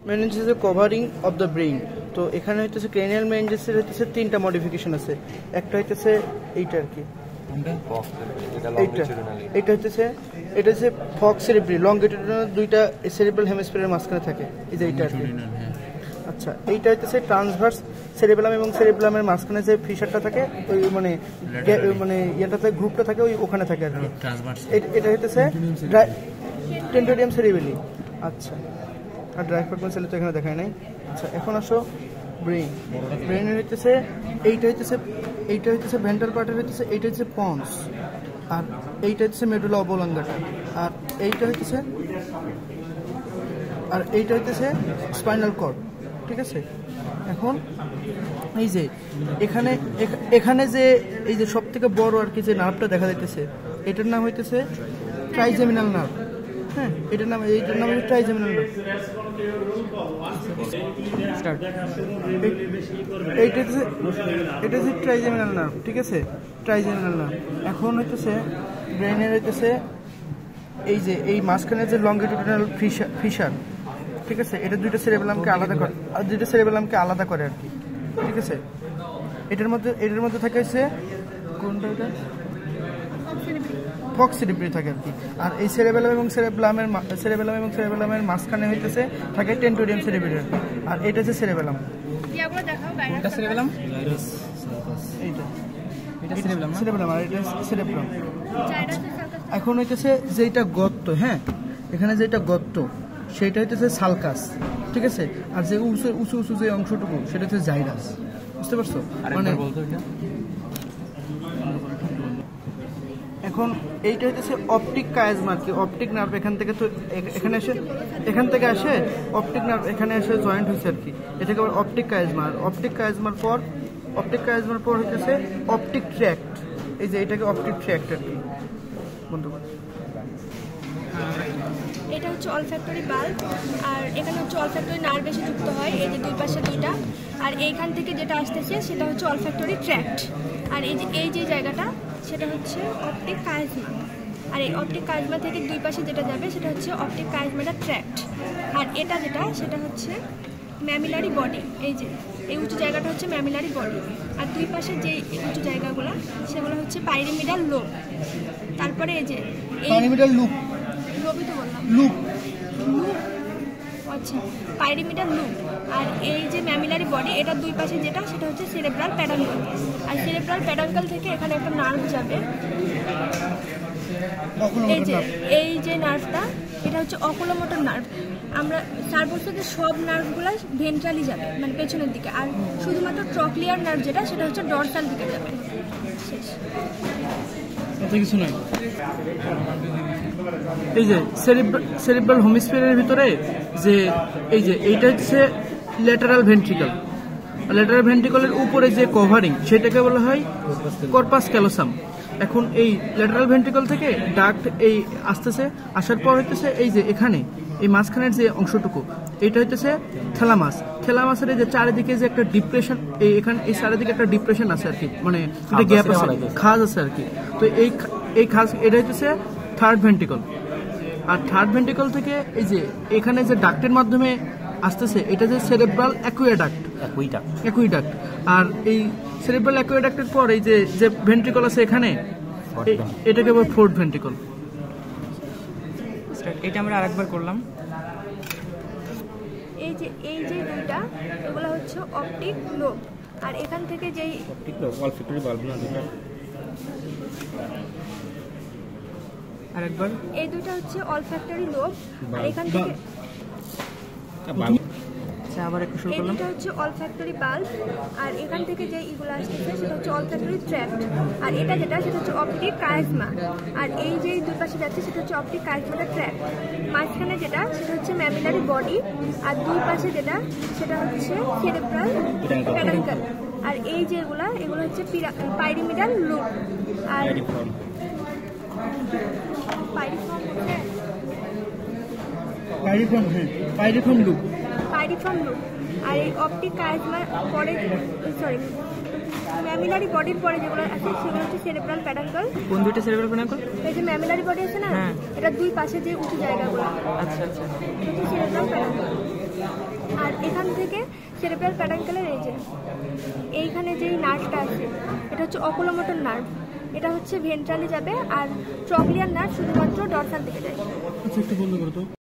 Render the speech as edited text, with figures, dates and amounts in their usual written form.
Meningitis is covering of the brain. তো এখানে হইতেছে ক্রেনিয়াল মেনিনজাইটিসের হইতেছে তিনটা মডিফিকেশন আছে। একটা হইতেছে এইটা আর কি, এটা হচ্ছে ফক্স সেরিব্রি লংগিটিউডিনাল দুইটা সেরিব্রাল হেমিস্ফিয়ারের মাঝখানে থাকে, এই যে এইটা আর কি। আচ্ছা, এইটা হচ্ছে ট্রান্সভার্স সেরিবেলাম এবং সেরিবেলামের মাঝখানে যে ফিশারটা থাকে ওই মানে ইয়েটাতে গ্রুপটা থাকে ওই ওখানে থাকে আর কি। এটা হচ্ছে টেন্টোরিয়াম সেরিবেলি। আচ্ছা, আর ড্রাইফ্রাগমাল সেল তো এখানে দেখায় নাই। আচ্ছা, এখন আসো ব্রেইন। ব্রেইনের হইতেছে এইটা হইতেছে ভেন্ট্রাল পার্টের হইতেছে, এইটা হচ্ছে পন্স, আর এইটা হচ্ছে মেডুলা অবলঙ্গাটা, আর এইটা হইতেছে স্পাইনাল কর্ড। ঠিক আছে, এখন এই যে এখানে যে এই যে সব থেকে বড় আর কি যে নার্ভটা দেখা যাইতেছে, এটার নাম হইতেছে ট্রাইজেমিনাল নার্ভ। হ্যাঁ, এইটার নাম হচ্ছে ট্রাইজেমিনাল নার্ভ। এটা হচ্ছে ট্রাইজেমিনাল নার্ভ। ঠিক আছে, ট্রাইজেমিনাল নার্ভ। এখন হইতেছে ব্রেনের হইতেছে এই যে এই মাঝখানে যে লংগিটিউডিনাল ফিশার। ঠিক আছে, এটা দুইটা সেরিবেলামকে আলাদা করে আর কি। ঠিক আছে, এটার মধ্যে থাকে হচ্ছে কোনটা, এটা ফক্স সেরিব্রি থাকে আর কি। আর এই সেরিবেলাম এবং সেরিবেলামের মাঝখানে হইতেছে থাকে টেন্টোরিয়াম সেরিব্রি। আর এটা হচ্ছে সেরিবেলাম। এটা সেরিবেলাম, সেরিবেলাম আর এটা সেরিবেলাম। এখন হইতেছে যেটা গর্ত, হ্যাঁ, এখানে যেটা গর্ত সেটা হইতেছে সালকাস। ঠিক আছে, আর যে উঁচু যে অংশটুকু সেটা হচ্ছে জাইরাস। বুঝতে পারছো? মানে এখন এইটা হইতেছে অপটিক কায়াজমা আর কি, অপটিক নার্ভ। এখান থেকে আসে অপটিক নার্ভ, এখানে এসে জয়েন্ট হয়েছে আর কি। এটাকে আবার অপটিক কায়াজমা। আর অপটিক কায়াজমার পর হইতেছে অপটিক ট্র্যাক্ট। এই যে এটাকে অপটিক ট্র্যাক্ট আর কি বন্ধু। এটা হচ্ছে অলফ্যাক্টরি বাল্ব, আর এখানে হচ্ছে অলফ্যাক্টরি নার্ভ এসে যুক্ত হয়, এই যে দুই পাশে দুইটা। আর এইখান থেকে যেটা আসতেছে সেটা হচ্ছে অলফ্যাক্টরি ট্র্যাক্ট। আর এই যে জায়গাটা সেটা হচ্ছে অপটিক কায়াজমা। আর এই অপটিক কায়াজমা থেকে দুই পাশে যেটা যাবে সেটা হচ্ছে অপটিক কায়াজমাটা ট্র্যাক্ট। আর এটা সেটা হচ্ছে ম্যামিলারি বডি। এই যে এই উঁচু জায়গাটা হচ্ছে ম্যামিলারি বডি, আর দুই পাশে যে উঁচু জায়গাগুলো সেগুলো হচ্ছে পাইরিমিডাল লোব। তারপরে এই যে পাইরিমিডাল লুপ, আচ্ছা, পাইরিমিডাল লুপ। আর এই যে ম্যামিলারি বডি, এটা দুই পাশে যেটা সেটা হচ্ছে সেরেব্রাল প্যাডাঙ্কল। আর সেরেব্রাল প্যাডাঙ্কল থেকে এখানে একটা নার্ভ যাবে, এই যে নার্ভটা, এটা হচ্ছে অকুলোমোটর নার্ভ। আমরা স্যার বলছে যে সব নার্ভগুলো ভেন্ট্রালি যাবে, মানে পেছনের দিকে, আর শুধুমাত্র ট্রক্লিয়ার নার্ভ যেটা সেটা হচ্ছে ডরসাল দিকে যাবে। শেষ। কিছু নয়। এই যে সেরিব্রাল হেমিস্ফিয়ারের ভিতরে যে এই যে এইটা হচ্ছে ল্যাটারাল ভেন্ট্রিকল। ল্যাটারাল ভেন্ট্রিকলের উপরে যে কভারিং সেটাকে বলা হয় কর্পাস ক্যালোসাম। এখন এই ল্যাটারাল ভেন্ট্রিকল থেকে ডাক্ট এই আসার পর হইতেছে এই যে এখানে এই মাঝখানের যে অংশটুকু, এটা হইতেছে থ্যালামাস। থ্যালামাসের এই যে চারিদিকে যে একটা ডিপ্রেশন, এখানে এই চারিদিকে একটা ডিপ্রেশন আছে আর কি, মানে একটা গ্যাপ আছে, খাজ আছে আর কি। তো এই খাজ, এটা হইতেছে থার্ড ভেন্ট্রিকল। আর থার্ড ভেন্ট্রিকল থেকে এই যে এখানে যে ডাক্টের মাধ্যমে আসতেছে এটা যে সেরেব্রাল অ্যাকুইডাক্ট। আর এই সেরেব্রাল অ্যাকুইডাক্টের পর এই যে ভেন্ট্রিকল আছে এখানে, এটাকে আবার ফোর্থ ভেন্ট্রিকল। এটা আমরা আরেকবার করলাম। এই যে দুইটা, এগুলো হচ্ছে অপটিক লোব। আর এখান থেকে যেই অপটিক লোব অলফ্যাক্টরি বাল্ব না দুটো, আরেকবার এই দুইটা হচ্ছে অলফ্যাক্টরি লোব। আর এখান থেকে আবার একটু শুরু করলাম। এটা হচ্ছে অলফ্যাক্টরি বাল্ব। আর এখান থেকে যে ইগুলো আসছে সেটা হচ্ছে অলফ্যাক্টরি ট্র্যাক্ট। আর এটা সেটা হচ্ছে অপটিক কায়াজমা। আর এই যে দুই পাশে যাচ্ছে সেটা হচ্ছে অপটিক কায়াজমাটা ট্র্যাক্ট। মাঝখানে যেটা সেটা হচ্ছে ম্যামিলারি বডি। আর দুই পাশে যেটা সেটা হচ্ছে সেরেব্রাল প্যাডাঙ্কল। আর এই যেগুলো এগুলো হচ্ছে পাইরিমিডাল লুপ। আর পাইরিফর্ম লুপ। আর এই অপটিক কায়াজমার পরে, ম্যামিলারি বডির পরে যেগুলো আছে সেগুলো হচ্ছে সেরেব্রাল প্যাডাঙ্কল। কোন দুইটা সেরেব্রাল প্যাডাঙ্কল? এই যে ম্যামিলারি বডি আছে না, এটা দুই পাশে যে উঁচু জায়গাগুলো, আচ্ছা, সেরেব্রাল প্যাডাঙ্কল। এখান থেকে সেরেব্রাল প্যাটাঙ্কেলের এইখানে যেই নার্ভটা আছে এটা হচ্ছে অকুলোমোটর নার্ভ, এটা হচ্ছে ভেন্ট্রালি যাবে, আর ট্রক্লিয়ার নার্ভ শুধুমাত্র ডরসাল দিকে যায়। আচ্ছা, একটু বন্ধ করো তো।